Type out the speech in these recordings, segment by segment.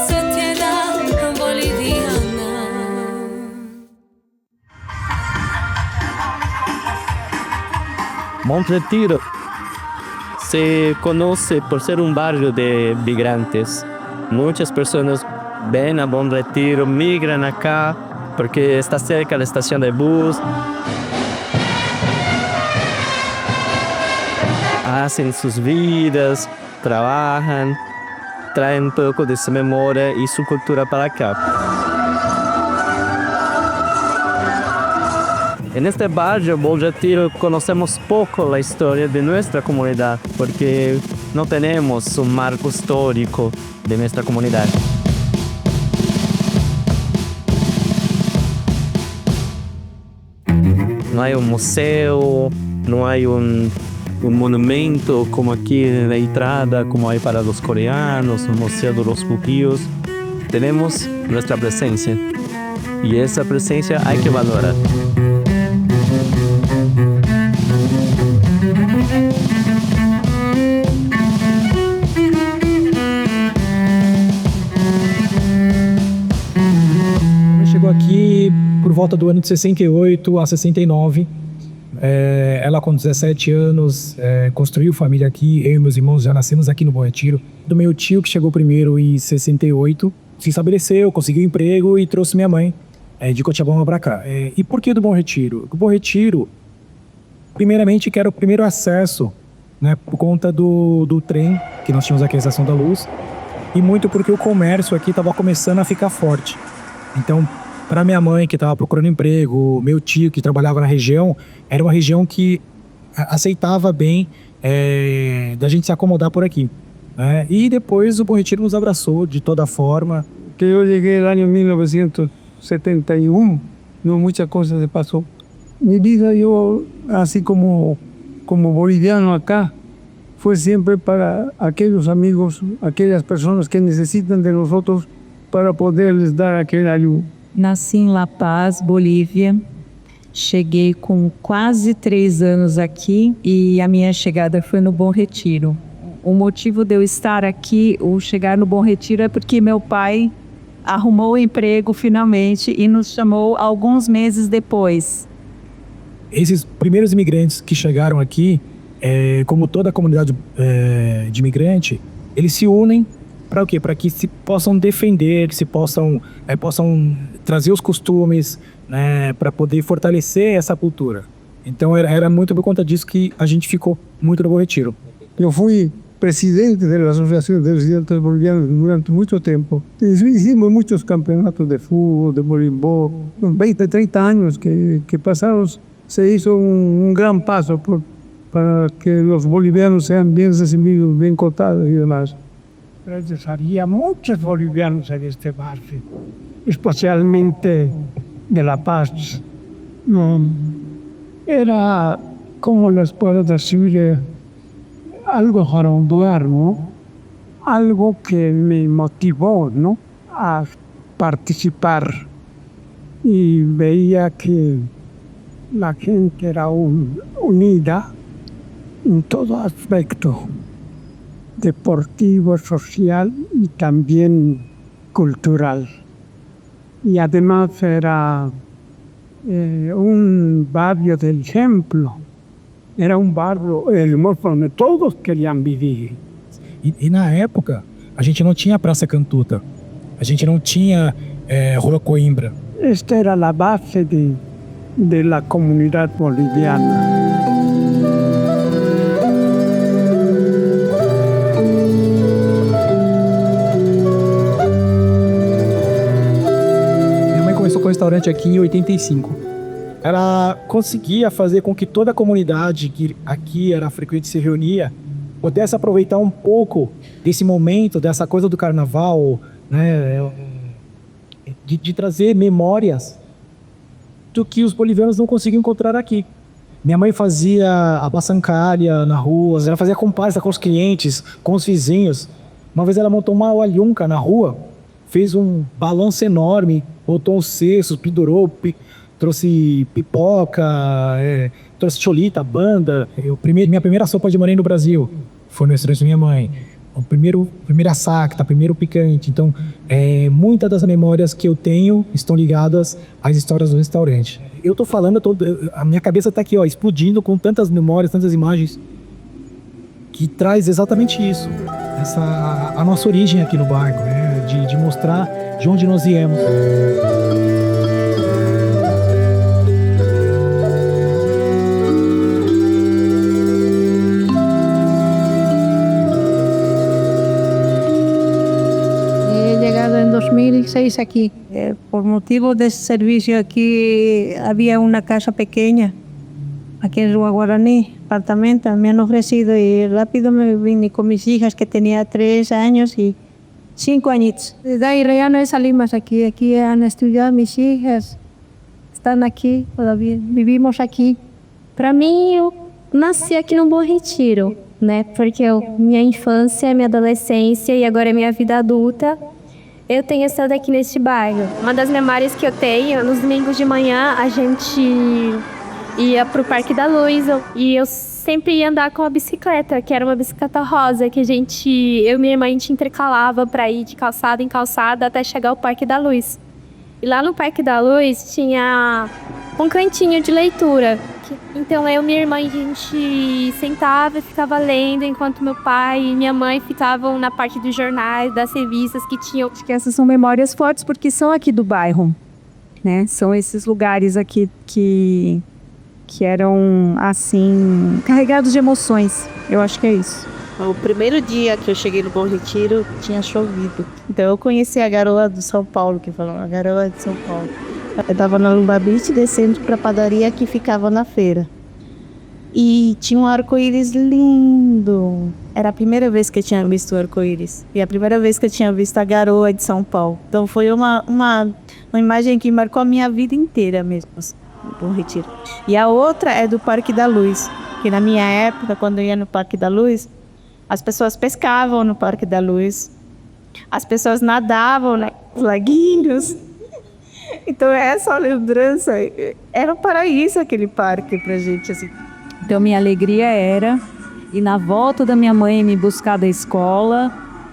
sociedad boliviana. Bom Retiro se conoce por ser un barrio de migrantes. Muchas personas ven a Bom Retiro, migran acá porque está cerca de la estación de bus. Hacen sus vidas, trabajan, traen un poco de su memoria y su cultura para acá. En este barrio, Bom Retiro, conocemos poco la historia de nuestra comunidad porque no tenemos un marco histórico de nuestra comunidad. No hay un museo, no hay un monumento como aquí en la entrada, como hay para los coreanos, un museo de los judíos. Tenemos nuestra presencia y esa presencia hay que valorar. Chegou aqui por volta do ano de 68 a 69. Ela com 17 anos construiu família aqui. Eu e meus irmãos já nascemos aqui no Bom Retiro. Do meu tio, que chegou primeiro em 68, se estabeleceu, conseguiu emprego e trouxe minha mãe de Cochabamba para cá. E por que do Bom Retiro? O Bom Retiro, primeiramente, que era o primeiro acesso, né, por conta do trem que nós tínhamos aqui na Estação da Luz, e muito porque o comércio aqui estava começando a ficar forte. Então, para minha mãe que estava procurando emprego, meu tio que trabalhava na região, era uma região que aceitava bem da gente se acomodar por aqui, né? E depois o Bom Retiro nos abraçou de toda forma. Que eu cheguei no ano 1971, muitas coisas se passou. Mi vida, eu, assim como boliviano acá, foi sempre para aqueles amigos, aquelas pessoas que necessitam de nós para poderles dar aquele ajuda. Nasci em La Paz, Bolívia. Cheguei com quase 3 anos aqui e a minha chegada foi no Bom Retiro. O motivo de eu estar aqui, ou chegar no Bom Retiro, é porque meu pai arrumou o emprego finalmente e nos chamou alguns meses depois. Esses primeiros imigrantes que chegaram aqui, como toda a comunidade de imigrante, eles se unem para o quê? Para que se possam defender, que se possam trazer os costumes, né, para poder fortalecer essa cultura. Então era muito por conta disso que a gente ficou muito no Bom Retiro. Eu fui presidente da Associação de Residentes Bolivianos durante muito tempo. Hicimos muitos campeonatos de futebol, de voleibol. 20, 30 anos que passaram, se hizo um gran passo para que os bolivianos sejam bem recebidos, bem cotados e demais. Gracias, había muchos bolivianos en este barrio, especialmente de La Paz. Era, como les puedo decir, algo rondar, ¿no? Algo que me motivó, ¿no?, a participar. Y veía que la gente era unida en todo aspecto, deportivo, social y también cultural. Y además era un barrio del ejemplo. Era um barrio hermoso onde todos queriam viver. E na época, a gente não tinha Praça Cantuta, a gente não tinha Rua Coimbra. Esta era a base de la comunidad boliviana. Com o restaurante aqui em 85. Ela conseguia fazer com que toda a comunidade que aqui era frequente se reunia pudesse aproveitar um pouco desse momento, dessa coisa do carnaval, né, de trazer memórias do que os bolivianos não conseguiam encontrar aqui. Minha mãe fazia a baçancalha na rua, ela fazia comparsa com os clientes, com os vizinhos. Uma vez ela montou uma walhunca na rua, fez um balanço enorme, botou os cestos, pendurou, trouxe pipoca, trouxe cholita, banda. Minha primeira sopa de marinho no Brasil foi no restaurante da minha mãe. primeira sacta, primeiro picante. Então, muitas das memórias que eu tenho estão ligadas às histórias do restaurante. Eu tô falando, a minha cabeça tá aqui, ó, explodindo com tantas memórias, tantas imagens, que traz exatamente isso. A nossa origem aqui no bairro, né? De mostrar de onde nós viemos. He llegado en 2006 aquí. Por motivo de servicio aquí había una casa pequeña, aquí en Rua Guaraní, apartamento, me han ofrecido y rápido me vine con mis hijas que tenía 3 años y 5 añitos. Desde ahí ya no salimos aquí, aquí han estudiado mis hijas, están aquí todavía, vivimos aqui. Para mim, eu nasci aqui no Bom Retiro, né? Porque minha infância, minha adolescência e agora minha vida adulta, eu tenho estado aqui neste bairro. Uma das memórias que eu tenho, nos domingos de manhã, a gente ia pro Parque da Luz e eu sempre ia andar com a bicicleta, que era uma bicicleta rosa, que eu e minha irmã, a gente intercalava para ir de calçada em calçada até chegar ao Parque da Luz. E lá no Parque da Luz tinha um cantinho de leitura. Então eu e minha irmã, a gente sentava e ficava lendo, enquanto meu pai e minha mãe ficavam na parte dos jornais, das revistas que tinham. Acho que essas são memórias fortes porque são aqui do bairro, né? São esses lugares aqui que eram, assim, carregados de emoções. Eu acho que é isso. O primeiro dia que eu cheguei no Bom Retiro, tinha chovido. Então eu conheci a garoa do São Paulo, que falam, a garoa de São Paulo. Eu estava na Lumbabite descendo para a padaria que ficava na feira. E tinha um arco-íris lindo. Era a primeira vez que eu tinha visto o arco-íris. E a primeira vez que eu tinha visto a garoa de São Paulo. Então foi uma imagem que marcou a minha vida inteira mesmo. Bom Retiro. E a outra é do Parque da Luz, que na minha época, quando eu ia no Parque da Luz, as pessoas pescavam no Parque da Luz, as pessoas nadavam nos laguinhos. Então essa lembrança era um paraíso aquele parque pra gente, assim. Então minha alegria era ir na volta da minha mãe me buscar da escola.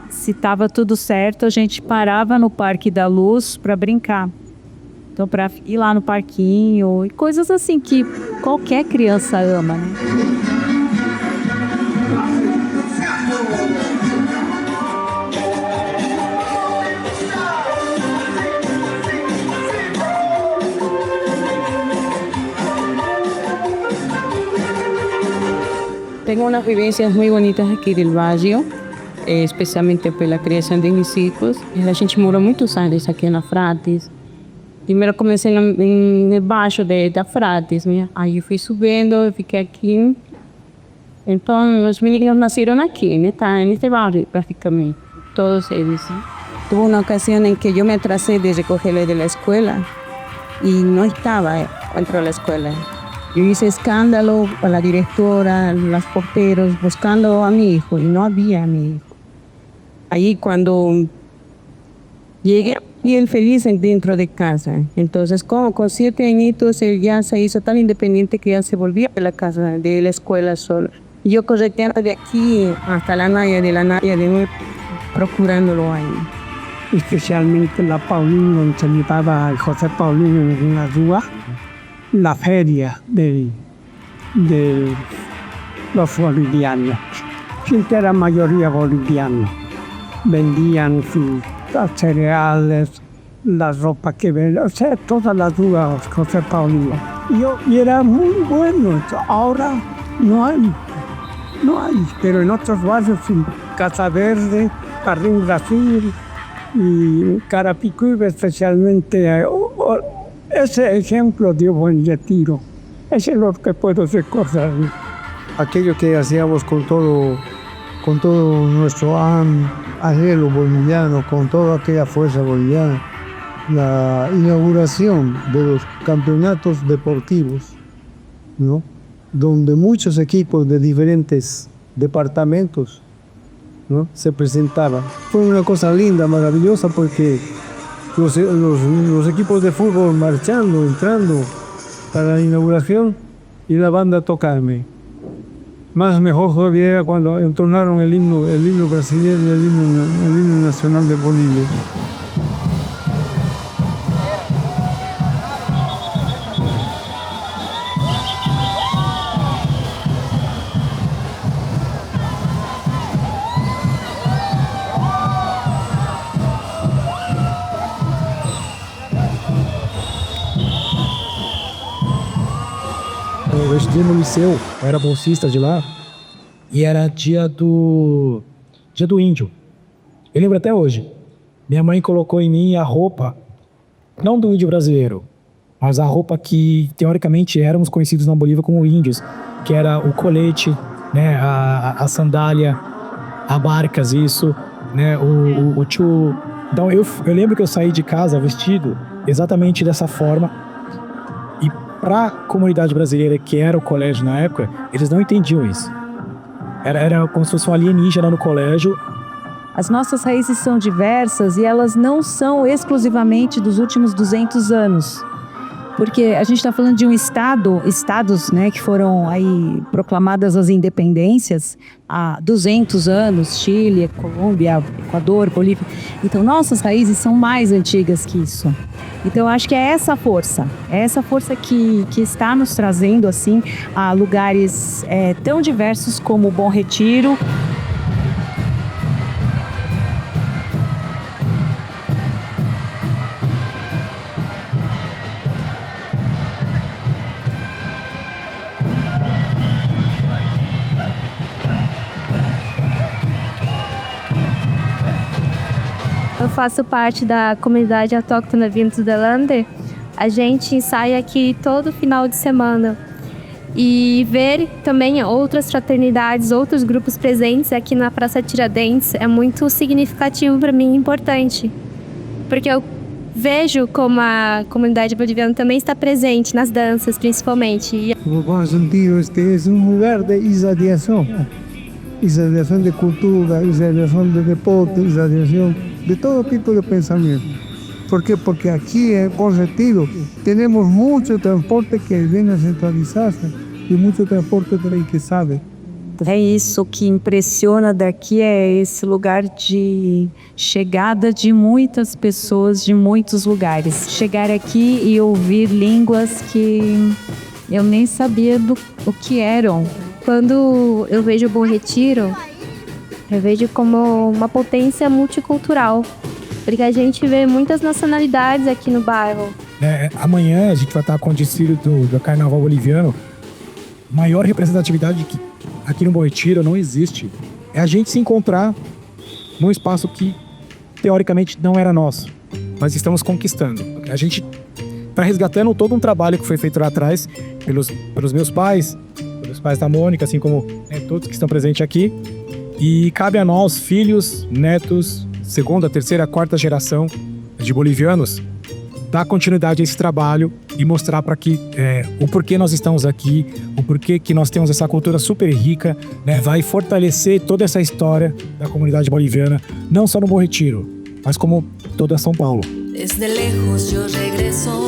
Se estava tudo certo, a gente parava no Parque da Luz para brincar. Então, para ir lá no parquinho e coisas assim que qualquer criança ama, né? Tengo unas vivencias muy bonitas aquí del barrio, especialmente por la criação de mis hijos. A gente morou muitos anos aqui na Frates. Primeiro comecei embaixo da Frates, né? Aí eu fui subindo, eu fiquei aqui. Então, os meninos nasceram aqui, neste barrio, praticamente, todos eles. Tuve uma ocasião em que eu me atrasei de recogerlos de la escuela e não estava dentro da escuela. Yo hice escándalo para la directora, los porteros, buscando a mi hijo y no había a mi hijo. Ahí cuando llegué, y él feliz dentro de casa. Entonces, como con 7 añitos, él ya se hizo tan independiente que ya se volvía a la casa, de la escuela solo. Y yo correteando de aquí hasta la Naya, de nuevo, procurándolo ahí. Especialmente la Paulino, donde se llevaba el José Paulino en la rúa, la feria de los bolivianos. Siempre era mayoría boliviana. Vendían sus cereales, la ropa que vendían, o sea, todas las ruas José Paulino. Y era muy bueno. Ahora no hay. Pero en otros barrios, en Casa Verde, Carrín Brasil y Carapicuíba especialmente, ese ejemplo dio Buen Retiro. Ese es lo que puedo recordar. Aquello que hacíamos con todo nuestro anhelo boliviano, con toda aquella fuerza boliviana, la inauguración de los campeonatos deportivos, ¿no? Donde muchos equipos de diferentes departamentos, ¿no?, se presentaban. Fue una cosa linda, maravillosa, porque los equipos de fútbol marchando, entrando para la inauguración y la banda tocando. Más mejor todavía era cuando entonaron el himno brasileño y el himno nacional de Bolivia. Eu estudei no liceu, eu era bolsista de lá, e era dia do índio. Eu lembro até hoje. Minha mãe colocou em mim a roupa, não do índio brasileiro, mas a roupa que teoricamente éramos conhecidos na Bolívia como índios, que era o colete, né, a sandália, a barcas, isso, né, o tchu. Então eu lembro que eu saí de casa vestido exatamente dessa forma. E para a comunidade brasileira, que era o colégio na época, eles não entendiam isso. Era como se fosse um alienígena no colégio. As nossas raízes são diversas e elas não são exclusivamente dos últimos 200 anos. Porque a gente está falando de um estados, né, que foram aí proclamadas as independências há 200 anos, Chile, Colômbia, Equador, Bolívia. Então, nossas raízes são mais antigas que isso. Então, eu acho que é essa força que está nos trazendo, assim, a lugares tão diversos como o Bom Retiro. Eu faço parte da comunidade autóctona Vintos de Lander. A gente ensaia aqui todo final de semana. E ver também outras fraternidades, outros grupos presentes aqui na Praça Tiradentes é muito significativo para mim e importante. Porque eu vejo como a comunidade boliviana também está presente nas danças, principalmente. No bom sentido, este es un lugar de irradiación de cultura, irradiación de deporte, irradiación de todo tipo de pensamiento. ¿Por qué? Porque aquí en Bom Retiro tenemos mucho transporte que viene a centralizarse e muito transporte também que sabe. É isso que impressiona daqui, é esse lugar de chegada de muitas pessoas de muitos lugares. Chegar aqui e ouvir línguas que eu nem sabia o que eram. Quando eu vejo o Bom Retiro, eu vejo como uma potência multicultural, porque a gente vê muitas nacionalidades aqui no bairro. Amanhã a gente vai estar com o desfile do Carnaval Boliviano. Maior representatividade que aqui no Bom Retiro não existe. É a gente se encontrar num espaço que teoricamente não era nosso, mas estamos conquistando. A gente está resgatando todo um trabalho que foi feito lá atrás pelos meus pais, pelos pais da Mônica, assim como todos que estão presentes aqui. E cabe a nós, filhos, netos, segunda, terceira, quarta geração de bolivianos, dar continuidade a esse trabalho e mostrar para que o porquê nós estamos aqui, o porquê que nós temos essa cultura super rica, né, vai fortalecer toda essa história da comunidade boliviana, não só no Bom Retiro, mas como toda São Paulo. Desde lejos yo regreso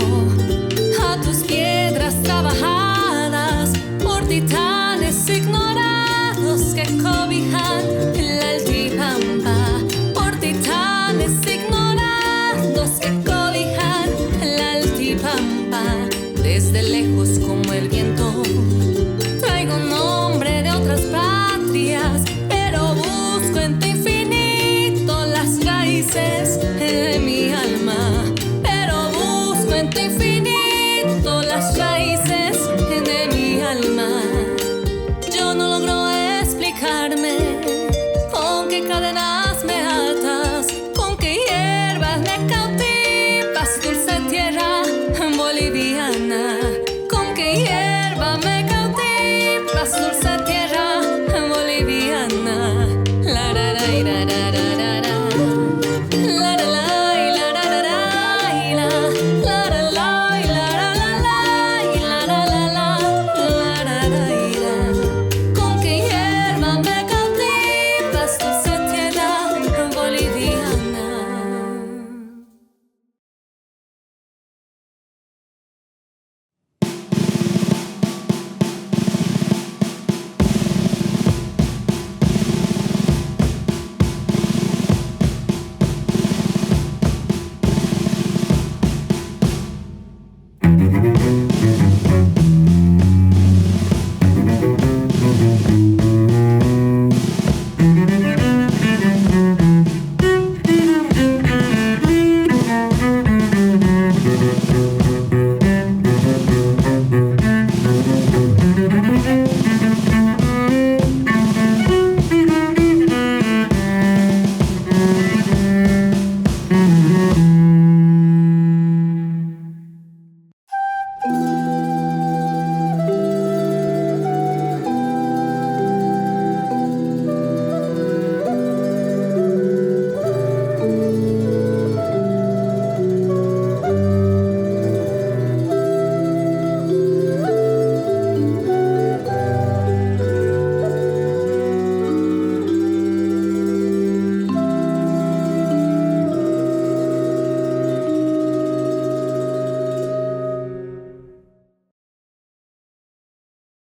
a tus piedras trabajadas por titanes ignorados que cobijan la altipampa, por titanes ignorados que cobijan la altipampa. Desde lejos como el viento traigo nombre de otras patrias, pero busco en tu infinito las raíces de mi alma, pero busco en tu infinito las raíces de mi alma. Yo no logro explicarme con qué cadenas me atas, con qué hierbas me cautivas.